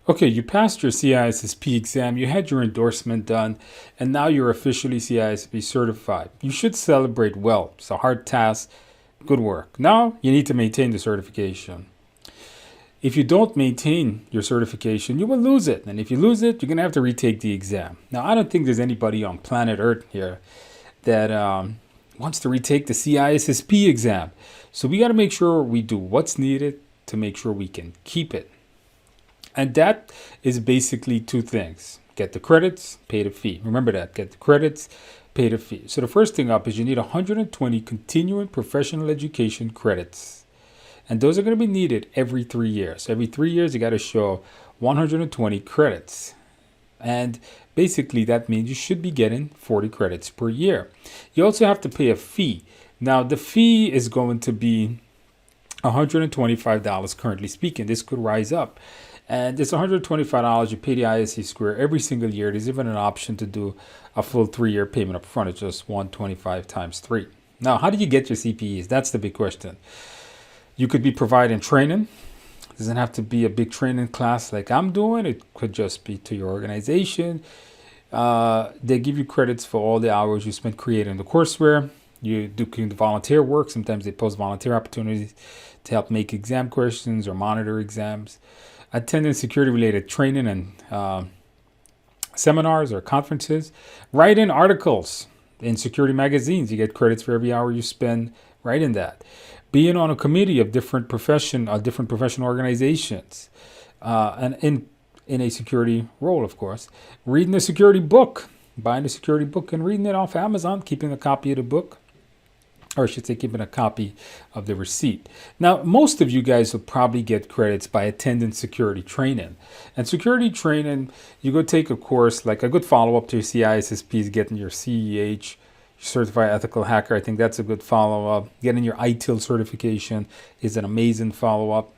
Okay, you passed your CISSP exam, you had your endorsement done, and now you're officially CISSP certified. You should celebrate well. It's a hard task, good work. Now you need to maintain the certification. If you don't maintain your certification, you will lose it. And if you lose it, you're going to have to retake the exam. Now, I don't think there's anybody on planet Earth here that wants to retake the CISSP exam. So we got to make sure we do what's needed to make sure we can keep it. And that is basically two things. Get the credits, pay the fee. Remember that. Get the credits, pay the fee. So the first thing up is you need 120 continuing professional education credits. And those are going to be needed every 3 years. Every 3 years, you got to show 120 credits. And basically, that means you should be getting 40 credits per year. You also have to pay a fee. Now, the fee is going to be $125 currently speaking. This could rise up. And it's $125. You pay the ISC Square every single year. There's even an option to do a full 3-year payment up front. It's just $125 times 3. Now, how do you get your CPEs? That's the big question. You could be providing training. It doesn't have to be a big training class like I'm doing. It could just be to your organization. They give you credits for all the hours you spent creating the courseware. You do volunteer work. Sometimes they post volunteer opportunities to help make exam questions or monitor exams. Attending security-related training and seminars or conferences. Writing articles in security magazines. You get credits for every hour you spend writing that. Being on a committee of different professional organizations, and in a security role, of course. Reading a security book, buying a security book and reading it off Amazon, keeping a copy of the book. Or I should say keeping a copy of the receipt. Now, most of you guys will probably get credits by attending security training. And security training, you go take a course, like a good follow-up to your CISSP is getting your CEH, Certified Ethical Hacker. I think that's a good follow-up. Getting your ITIL certification is an amazing follow-up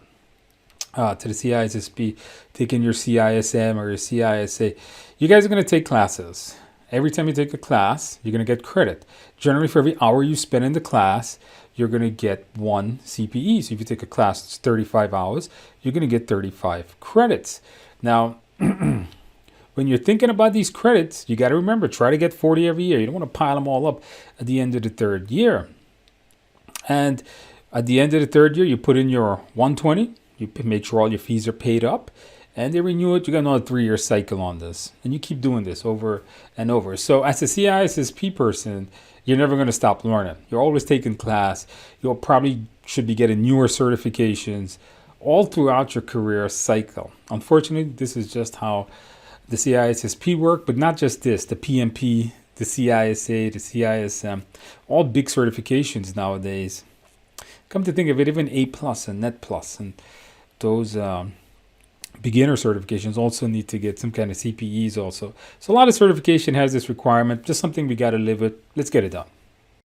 to the CISSP. Taking your CISM or your CISA. You guys are going to take classes. Every time you take a class, you're going to get credit. Generally, for every hour you spend in the class, you're going to get 1 CPE. So if you take a class that's 35 hours, you're going to get 35 credits. Now, when you're thinking about these credits, you got to remember, try to get 40 every year. You don't want to pile them all up at the end of the 3rd year. And at the end of the 3rd year, you put in your 120. You make sure all your fees are paid up. And they renew it. You got another 3-year cycle on this. And you keep doing this over and over. So as a CISSP person, you're never going to stop learning. You're always taking class. You'll probably should be getting newer certifications all throughout your career cycle. Unfortunately, this is just how the CISSP work, but not just this. The PMP, the CISA, the CISM, all big certifications nowadays. Come to think of it, even A+ and Net Plus and those beginner certifications also need to get some kind of CPEs also. So a lot of certification has this requirement, just something we got to live with. Let's get it done.